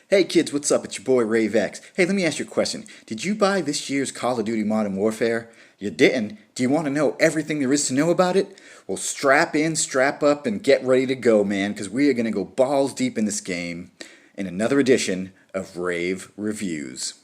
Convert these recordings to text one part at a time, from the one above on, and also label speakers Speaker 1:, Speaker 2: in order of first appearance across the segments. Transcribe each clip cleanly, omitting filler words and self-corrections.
Speaker 1: Hey kids, what's up? It's your boy Rave. Hey, let me ask you a question. Did you buy this year's Call of Duty Modern Warfare? You didn't? Do you want to know everything there is to know about it? Well, strap in, strap up, and get ready to go, man, because we are going to go balls deep in this game in another edition of Rave Reviews.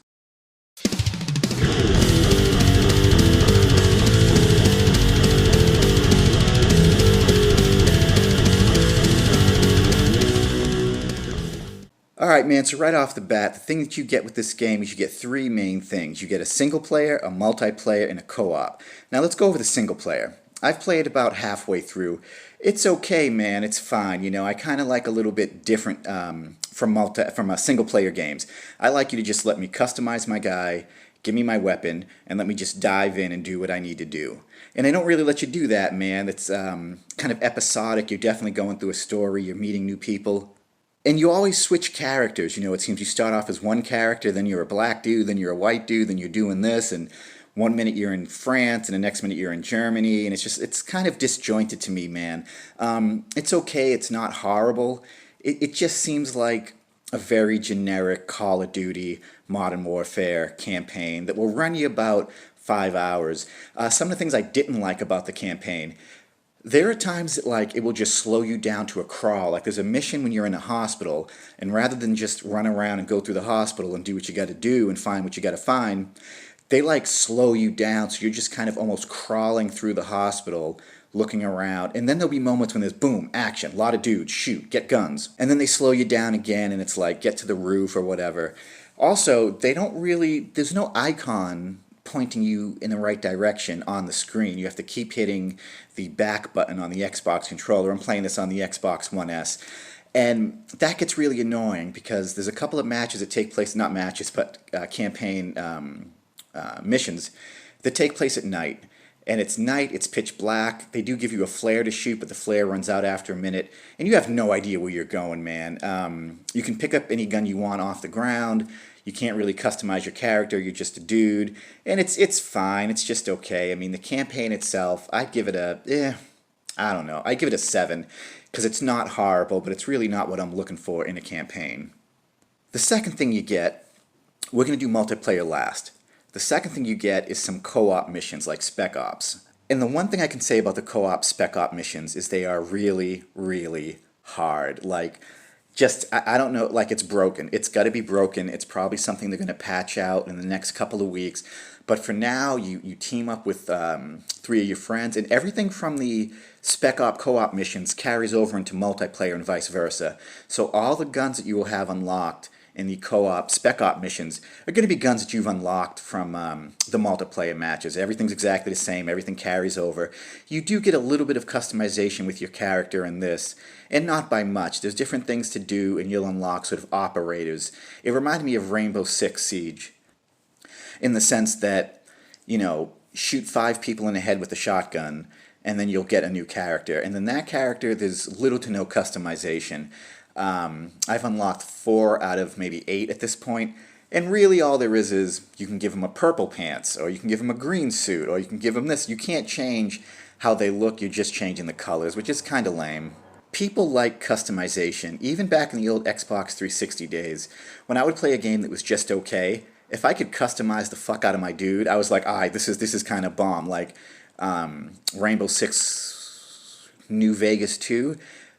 Speaker 1: Alright man, so right off the bat, the thing that you get with this game is you get three main things. You get a single player, a multiplayer, and a co-op. Now let's go over the single player. I've played about halfway through. It's okay, man, it's fine. You know, I kind of like a little bit different from single player games. I like you to just let me customize my guy, give me my weapon, and let me just dive in and do what I need to do. And they don't really let you do that, man. It's kind of episodic. You're definitely going through a story, you're meeting new people. And you always switch characters, you know, it seems you start off as one character, then you're a black dude, then you're a white dude, then you're doing this, and one minute you're in France, and the next minute you're in Germany, and it's kind of disjointed to me, man. It's okay, it's not horrible, it just seems like a very generic Call of Duty Modern Warfare campaign that will run you about 5 hours. Some of the things I didn't like about the campaign: there are times that like it will just slow you down to a crawl. Like there's a mission when you're in a hospital, and rather than just run around and go through the hospital and do what you got to do and find what you got to find, they like slow you down, so you're just kind of almost crawling through the hospital looking around. And then there'll be moments when there's boom, action, a lot of dudes, shoot, get guns. And then they slow you down again and it's like get to the roof or whatever. Also, they don't really, there's no icon pointing you in the right direction on the screen. You have to keep hitting the back button on the Xbox controller. I'm playing this on the Xbox One S. And that gets really annoying because there's a couple of matches that take place, not matches, but campaign missions that take place at night. And it's night, it's pitch black. They do give you a flare to shoot, but the flare runs out after a minute. And you have no idea where you're going, man. You can pick up any gun you want off the ground. You can't really customize your character, you're just a dude. And it's fine, it's just okay. I mean, the campaign itself, I'd give it a, I don't know. I'd give it a 7, because it's not horrible, but it's really not what I'm looking for in a campaign. The second thing you get, we're going to do multiplayer last. The second thing you get is some co-op missions like Spec Ops. And the one thing I can say about the co-op Spec Op missions is they are really, really hard. Like, I don't know, like it's broken. It's got to be broken. It's probably something they're going to patch out in the next couple of weeks. But for now, you team up with 3 of your friends, and everything from the Spec Op co-op missions carries over into multiplayer and vice versa. So all the guns that you will have unlocked in the co-op Spec Op missions are going to be guns that you've unlocked from the multiplayer matches. Everything's exactly the same, everything carries over. You do get a little bit of customization with your character in this, and not by much. There's different things to do, and you'll unlock sort of operators. It reminded me of Rainbow Six Siege, in the sense that, you know, shoot 5 people in the head with a shotgun, and then you'll get a new character. And then that character, there's little to no customization. I've unlocked 4 out of maybe 8 at this point, and really all there is you can give them a purple pants, or you can give them a green suit, or you can give them this. You can't change how they look, you're just changing the colors, which is kind of lame. People like customization. Even back in the old Xbox 360 days, when I would play a game that was just okay, if I could customize the fuck out of my dude, I was like, alright, this is kind of bomb. Like Rainbow Six New Vegas 2,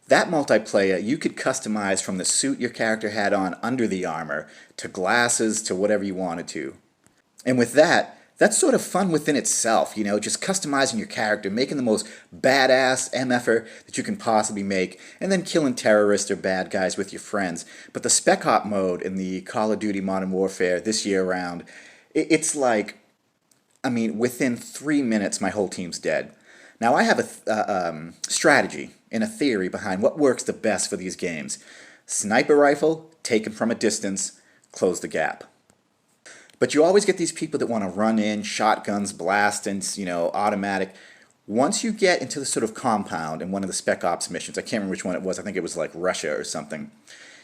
Speaker 1: that multiplayer, you could customize from the suit your character had on under the armor, to glasses, to whatever you wanted to. And with that, that's sort of fun within itself, you know, just customizing your character, making the most badass MFer that you can possibly make, and then killing terrorists or bad guys with your friends. But the Spec Op mode in the Call of Duty Modern Warfare this year around, it's like, I mean, within 3 minutes my whole team's dead. Now I have a strategy and a theory behind what works the best for these games. Sniper rifle, taken from a distance, close the gap. But you always get these people that want to run in, shotguns, blast, and, you know, automatic. Once you get into the sort of compound in one of the Spec Ops missions, I can't remember which one it was, I think it was like Russia or something,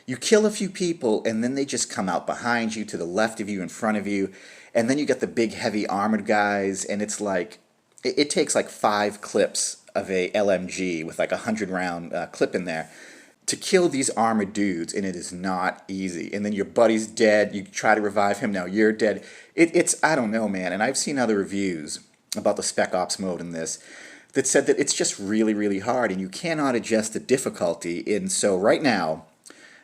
Speaker 1: you kill a few people, and then they just come out behind you, to the left of you, in front of you, and then you get the big heavy armored guys, and it's like, it takes like 5 clips of a LMG with like a 100-round clip in there to kill these armored dudes, and it is not easy. And then your buddy's dead, you try to revive him, now you're dead. It's, I don't know, man, and I've seen other reviews about the Spec Ops mode in this that said that it's just really, really hard, and you cannot adjust the difficulty. And so right now,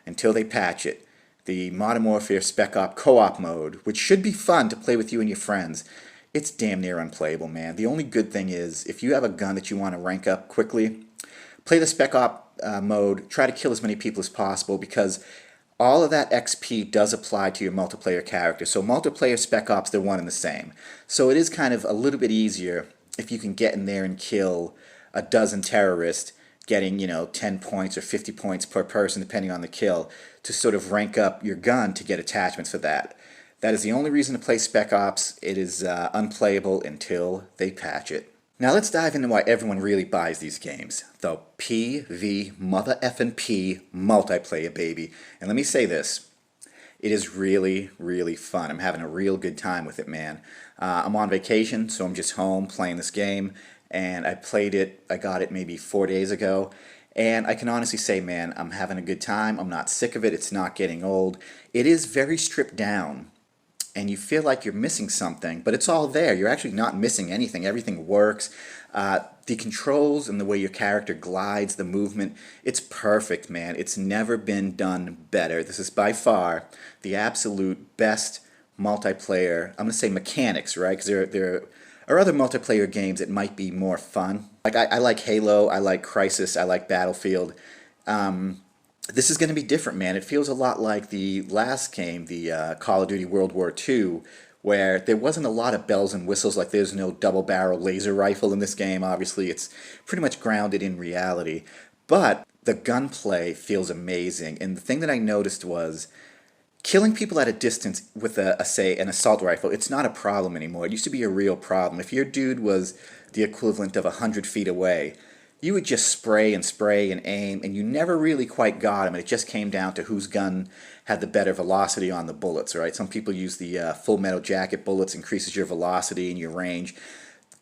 Speaker 1: until they patch it, the Modern Warfare Spec Op co-op mode, which should be fun to play with you and your friends, it's damn near unplayable, man. The only good thing is, if you have a gun that you want to rank up quickly, play the Spec Op mode, try to kill as many people as possible, because all of that XP does apply to your multiplayer character. So multiplayer Spec Ops, they're one and the same. So it is kind of a little bit easier if you can get in there and kill a dozen terrorists, getting, 10 points or 50 points per person, depending on the kill, to sort of rank up your gun to get attachments for that. That is the only reason to play Spec Ops. It is unplayable until they patch it. Now let's dive into why everyone really buys these games. The PV mother effing P multiplayer, baby. And let me say this. It is really, really fun. I'm having a real good time with it, man. I'm on vacation, so I'm just home playing this game. And I got it maybe 4 days ago. And I can honestly say, man, I'm having a good time. I'm not sick of it. It's not getting old. It is very stripped down. And you feel like you're missing something, but it's all there. You're actually not missing anything. Everything works. The controls and the way your character glides, the movement, it's perfect, man. It's never been done better. This is by far the absolute best multiplayer, I'm going to say mechanics, right? Because there are other multiplayer games that might be more fun. Like I like Halo, I like Crysis, I like Battlefield. This is going to be different, man. It feels a lot like the last game, the Call of Duty World War II, where there wasn't a lot of bells and whistles. Like there's no double-barrel laser rifle in this game. Obviously, it's pretty much grounded in reality. But the gunplay feels amazing. And the thing that I noticed was killing people at a distance with say, an assault rifle, it's not a problem anymore. It used to be a real problem. If your dude was the equivalent of 100 feet away, you would just spray and aim, and you never really quite got him. And it just came down to whose gun had the better velocity on the bullets, right? Some people use the full metal jacket bullets, increases your velocity and your range.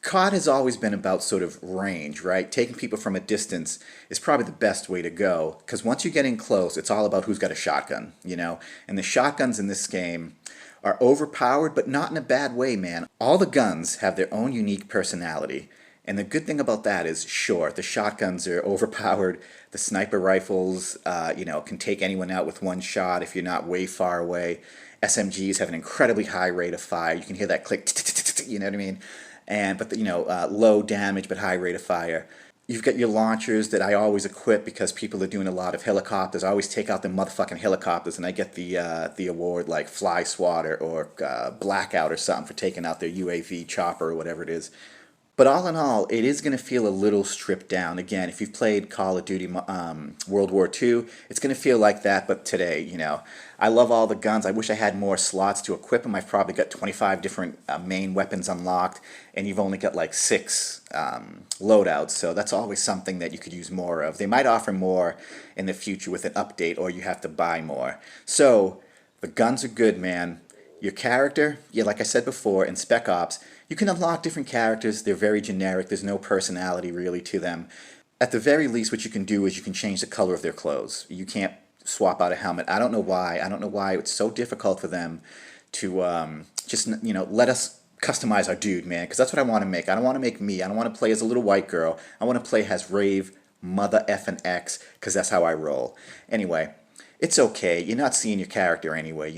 Speaker 1: COD has always been about sort of range, right? Taking people from a distance is probably the best way to go, because once you get in close, it's all about who's got a shotgun, And the shotguns in this game are overpowered, but not in a bad way, man. All the guns have their own unique personality. And the good thing about that is, sure, the shotguns are overpowered. The sniper rifles, can take anyone out with one shot if you're not way far away. SMGs have an incredibly high rate of fire. You can hear that click, you know what I mean? But low damage but high rate of fire. You've got your launchers that I always equip because people are doing a lot of helicopters. I always take out the motherfucking helicopters, and I get the award like Fly Swatter or Blackout or something for taking out their UAV chopper or whatever it is. But all in all, it is going to feel a little stripped down. Again, if you've played Call of Duty World War II, it's going to feel like that, but today, I love all the guns. I wish I had more slots to equip them. I've probably got 25 different main weapons unlocked, and you've only got like 6 loadouts, so that's always something that you could use more of. They might offer more in the future with an update, or you have to buy more. So, the guns are good, man. Your character, yeah, like I said before, in Spec Ops, you can unlock different characters. They're very generic. There's no personality really to them. At the very least, what you can do is you can change the color of their clothes. You can't swap out a helmet. I don't know why. I don't know why it's so difficult for them to just, let us customize our dude, man, because that's what I want to make. I don't want to make me. I don't want to play as a little white girl. I want to play as Rave, mother effing X, because that's how I roll. Anyway, it's okay. You're not seeing your character anyway,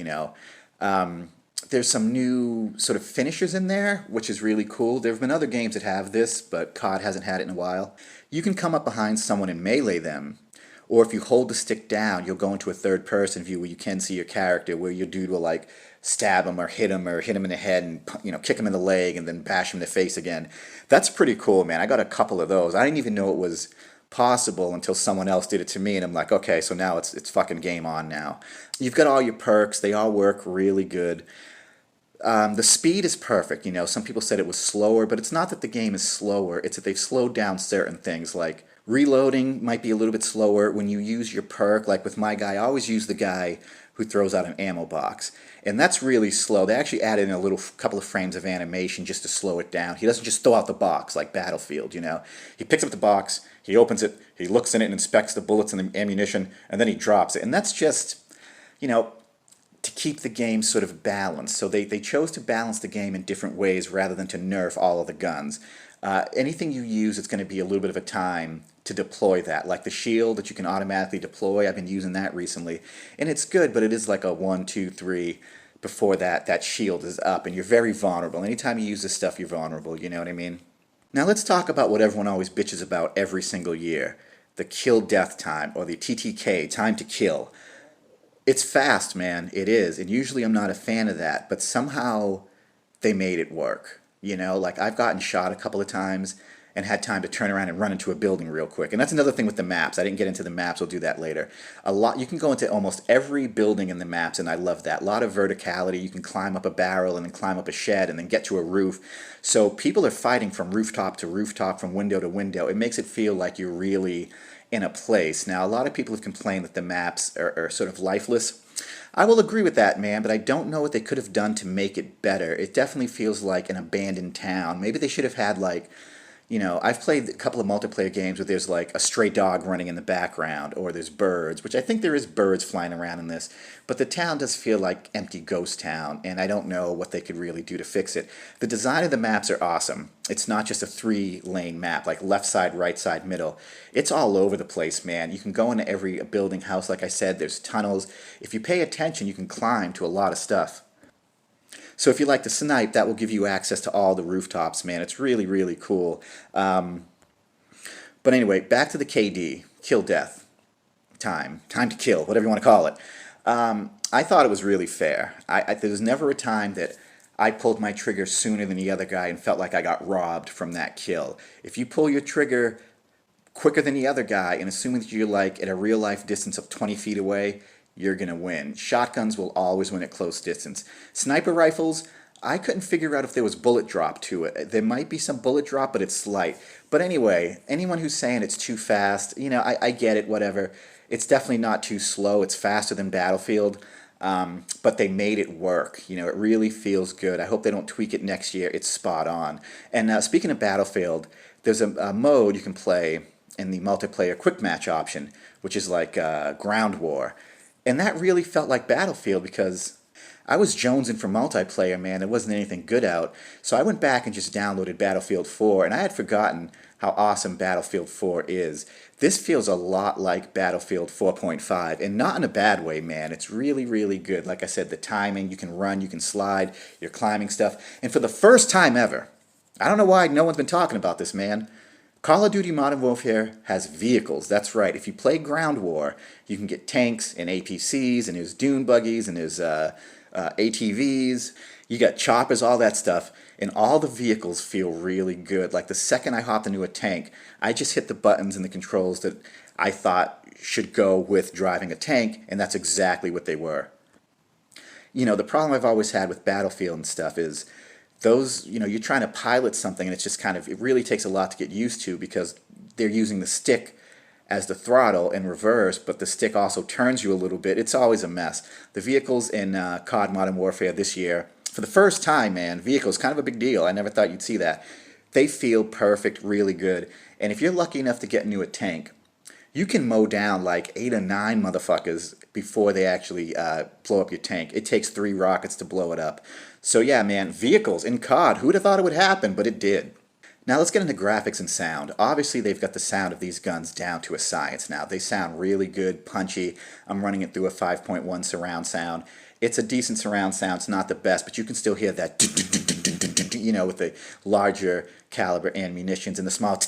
Speaker 1: There's some new sort of finishers in there, which is really cool. There have been other games that have this, but COD hasn't had it in a while. You can come up behind someone and melee them, or if you hold the stick down, you'll go into a third-person view where you can see your character, where your dude will like stab him or hit him in the head and kick him in the leg and then bash him in the face again. That's pretty cool, man. I got a couple of those. I didn't even know it was possible until someone else did it to me, and I'm like, okay, so now it's fucking game on now. You've got all your perks. They all work really good. The speed is perfect. You know, some people said it was slower, but it's not that the game is slower. It's that they've slowed down certain things. Like reloading might be a little bit slower when you use your perk. Like with my guy, I always use the guy who throws out an ammo box, and that's really slow. They actually added in a little couple of frames of animation just to slow it down. He doesn't just throw out the box like Battlefield. You know, he picks up the box, he opens it, he looks in it and inspects the bullets and the ammunition, and then he drops it. And that's just, you know, to keep the game sort of balanced. So they chose to balance the game in different ways rather than to nerf all of the guns. Anything you use, it's going to be a little bit of a time to deploy that. Like the shield that you can automatically deploy, I've been using that recently. And it's good, but it is like a 1, 2, 3 before that shield is up, and you're very vulnerable. Anytime you use this stuff, you're vulnerable, you know what I mean? Now let's talk about what everyone always bitches about every single year. The kill death time, or the TTK, time to kill. It's fast, man. It is. And usually I'm not a fan of that, but somehow they made it work. You know, like I've gotten shot a couple of times and had time to turn around and run into a building real quick. And that's another thing with the maps. I didn't get into the maps. We'll do that later. A lot, you can go into almost every building in the maps, and I love that. A lot of verticality. You can climb up a barrel and then climb up a shed and then get to a roof. So people are fighting from rooftop to rooftop, from window to window. It makes it feel like you're really in a place. Now, a lot of people have complained that the maps are sort of lifeless. I will agree with that, man, but I don't know what they could have done to make it better. It definitely feels like an abandoned town. Maybe they should have had, like, you know, I've played a couple of multiplayer games where there's like a stray dog running in the background, or there's birds, which I think there is birds flying around in this, but the town does feel like empty ghost town, and I don't know what they could really do to fix it. The design of the maps are awesome. It's not just a 3-lane map, like left side, right side, middle. It's all over the place, man. You can go into every building, house, like I said, there's tunnels. If you pay attention, you can climb to a lot of stuff. So if you like to snipe, that will give you access to all the rooftops, man. It's really, really cool. But anyway, back to the KD, kill death, time to kill, whatever you want to call it. I thought it was really fair. There was never a time that I pulled my trigger sooner than the other guy and felt like I got robbed from that kill. If you pull your trigger quicker than the other guy, and assuming that you're like at a real life distance of 20 feet away, you're going to win. Shotguns will always win at close distance. Sniper rifles, I couldn't figure out if there was bullet drop to it. There might be some bullet drop, but it's slight. But anyway, anyone who's saying it's too fast, you know, I get it, whatever. It's definitely not too slow. It's faster than Battlefield. But they made it work. You know, it really feels good. I hope they don't tweak it next year. It's spot on. And speaking of Battlefield, there's a mode you can play in the multiplayer quick match option, which is like ground war. And that really felt like Battlefield because I was jonesing for multiplayer, man. There wasn't anything good out. So I went back and just downloaded Battlefield 4, and I had forgotten how awesome Battlefield 4 is. This feels a lot like Battlefield 4.5, and not in a bad way, man. It's really, really good. Like I said, the timing, you can run, you can slide, you're climbing stuff. And for the first time ever, I don't know why no one's been talking about this, man, Call of Duty Modern Warfare has vehicles. That's right. If you play Ground War, you can get tanks and APCs, and there's dune buggies, and there's ATVs. You got choppers, all that stuff, and all the vehicles feel really good. Like the second I hopped into a tank, I just hit the buttons and the controls that I thought should go with driving a tank, and that's exactly what they were. You know, the problem I've always had with Battlefield and stuff is those, you know, you're trying to pilot something and it's just kind of, it really takes a lot to get used to because they're using the stick as the throttle in reverse, but the stick also turns you a little bit. It's always a mess. The vehicles in COD Modern Warfare this year, for the first time, man, vehicles, kind of a big deal. I never thought you'd see that. They feel perfect, really good. And if you're lucky enough to get into a tank, you can mow down like 8 or 9 motherfuckers before they actually blow up your tank. It takes 3 rockets to blow it up. So yeah, man, vehicles in COD. Who would have thought it would happen, but it did. Now let's get into graphics and sound. Obviously they've got the sound of these guns down to a science now. They sound really good, punchy. I'm running it through a 5.1 surround sound. It's a decent surround sound. It's not the best, but you can still hear that, you know, with the larger caliber ammunitions and the small,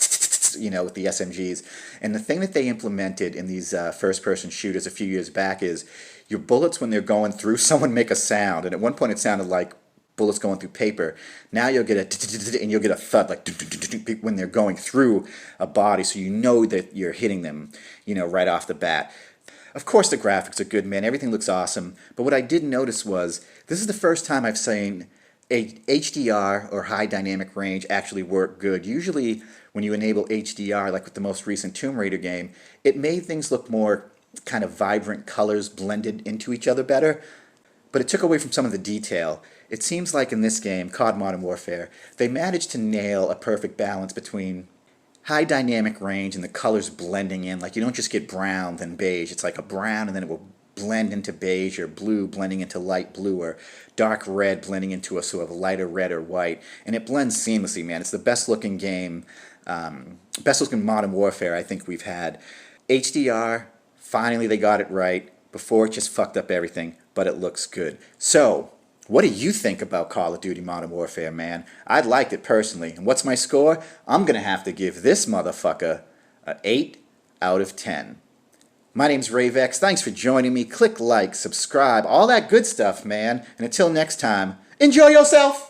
Speaker 1: you know, with the SMGs. And the thing that they implemented in these first-person shooters a few years back is your bullets, when they're going through someone, make a sound. And at one point it sounded like bullets going through paper. Now you'll get a and you'll get a thud like when they're going through a body, so you know that you're hitting them, you know, right off the bat. Of course the graphics are good, man. Everything looks awesome. But what I did notice was this is the first time I've seen HDR or high dynamic range actually work good. Usually when you enable HDR, like with the most recent Tomb Raider game, it made things look more kind of vibrant colors blended into each other better, but it took away from some of the detail. It seems like in this game, COD Modern Warfare, they managed to nail a perfect balance between high dynamic range and the colors blending in. Like you don't just get brown then beige. It's like a brown and then it will blend into beige, or blue blending into light blue, or dark red blending into a sort of lighter red or white. And it blends seamlessly, man. It's the best looking game, best looking Modern Warfare I think we've had. HDR, finally they got it right. Before it just fucked up everything, but it looks good. So, what do you think about Call of Duty Modern Warfare, man? I liked it personally. And what's my score? I'm going to have to give this motherfucker an 8 out of 10. My name's Rave. Thanks for joining me. Click like, subscribe, all that good stuff, man. And until next time, enjoy yourself!